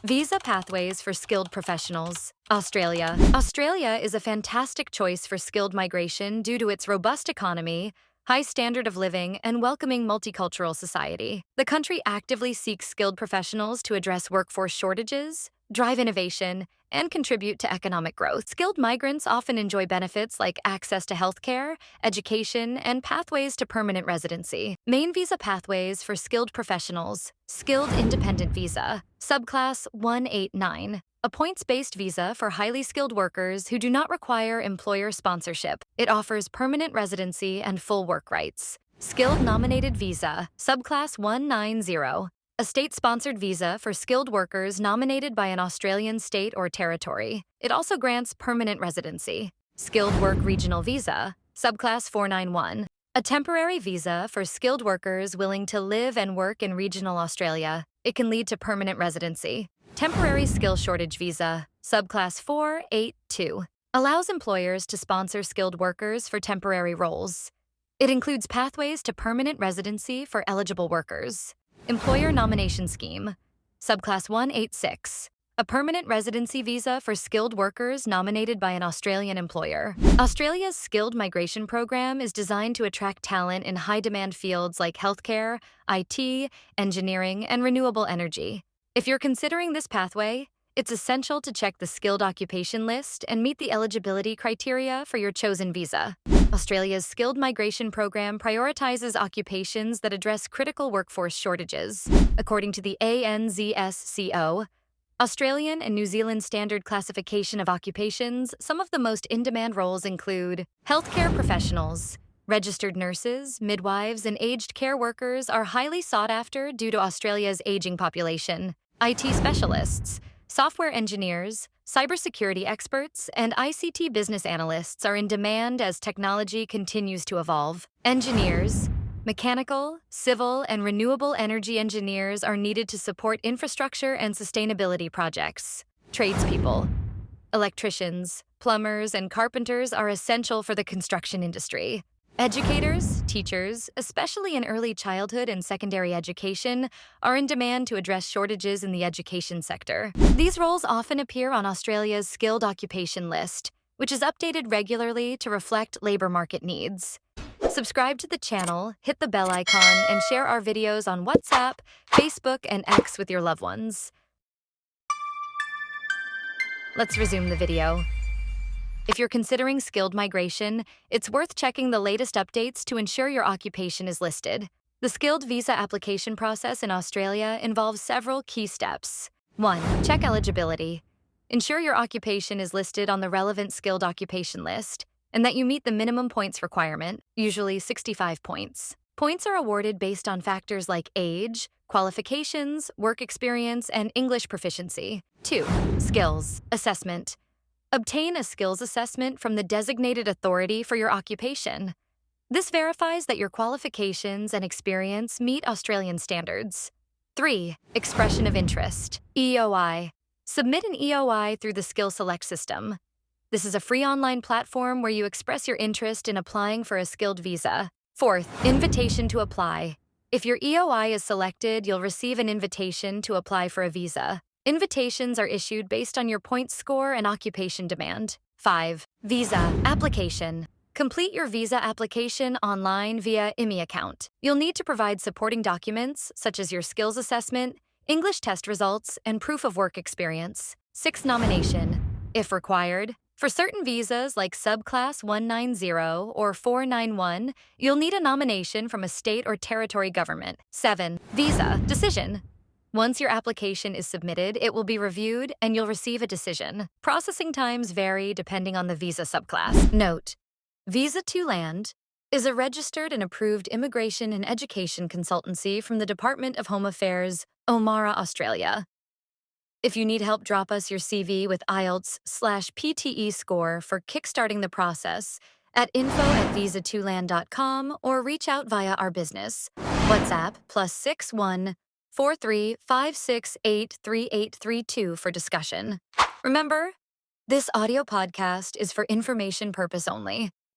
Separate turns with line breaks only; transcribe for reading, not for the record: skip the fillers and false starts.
Visa pathways for skilled professionals. Australia. Australia is a fantastic choice for skilled migration due to its robust economy, high standard of living, and welcoming multicultural society. The country actively seeks skilled professionals to address workforce shortages, drive innovation, and contribute to economic growth. Skilled migrants often enjoy benefits like access to healthcare, education, and pathways to permanent residency. Main visa pathways for skilled professionals. Skilled Independent Visa, Subclass 189, a points-based visa for highly skilled workers who do not require employer sponsorship. It offers permanent residency and full work rights. Skilled Nominated Visa, Subclass 190, a state-sponsored visa for skilled workers nominated by an Australian state or territory. It also grants permanent residency. Skilled Work Regional Visa, Subclass 491, a temporary visa for skilled workers willing to live and work in regional Australia. It can lead to permanent residency. Temporary Skill Shortage Visa, Subclass 482, allows employers to sponsor skilled workers for temporary roles. It includes pathways to permanent residency for eligible workers. Employer Nomination Scheme, Subclass 186, a permanent residency visa for skilled workers nominated by an Australian employer. Australia's skilled migration program is designed to attract talent in high-demand fields like healthcare, IT, engineering, and renewable energy. If you're considering this pathway, it's essential to check the skilled occupation list and meet the eligibility criteria for your chosen visa. Australia's skilled migration program prioritizes occupations that address critical workforce shortages. According to the ANZSCO, Australian and New Zealand Standard Classification of Occupations, some of the most in-demand roles include healthcare professionals. Registered nurses, midwives, and aged care workers are highly sought after due to Australia's aging population. IT specialists, software engineers, cybersecurity experts, and ICT business analysts are in demand as technology continues to evolve. Engineers, mechanical, civil, and renewable energy engineers are needed to support infrastructure and sustainability projects. Tradespeople, electricians, plumbers, and carpenters are essential for the construction industry. Educators, teachers, especially in early childhood and secondary education, are in demand to address shortages in the education sector. These roles often appear on Australia's skilled occupation list, which is updated regularly to reflect labor market needs. Subscribe to the channel, hit the bell icon, and share our videos on WhatsApp, Facebook, and X with your loved ones. Let's resume the video. If you're considering skilled migration, it's worth checking the latest updates to ensure your occupation is listed. The skilled visa application process in Australia involves several key steps. 1. Check eligibility. Ensure your occupation is listed on the relevant skilled occupation list and that you meet the minimum points requirement, usually 65 points. Points are awarded based on factors like age, qualifications, work experience, and English proficiency. 2. Skills assessment. Obtain a skills assessment from the designated authority for your occupation. This verifies that your qualifications and experience meet Australian standards. 3. Expression of interest, EOI. Submit an EOI through the Skill Select system. This is a free online platform where you express your interest in applying for a skilled visa. 4th, invitation to apply. If your EOI is selected, you'll receive an invitation to apply for a visa. Invitations are issued based on your points score and occupation demand. 5. Visa application. Complete your visa application online via IMI account. You'll need to provide supporting documents such as your skills assessment, English test results, and proof of work experience. 6. Nomination. If required, for certain visas like Subclass 190 or 491, you'll need a nomination from a state or territory government. 7. Visa decision. Once your application is submitted, it will be reviewed and you'll receive a decision. Processing times vary depending on the visa subclass. Note: Visa to Land is a registered and approved immigration and education consultancy from the Department of Home Affairs, Omara, Australia. If you need help, drop us your CV with IELTS/PTE score for kickstarting the process at info@visa2land.com or reach out via our business. WhatsApp +61 4356883832 for discussion. Remember, this audio podcast is for information purpose only.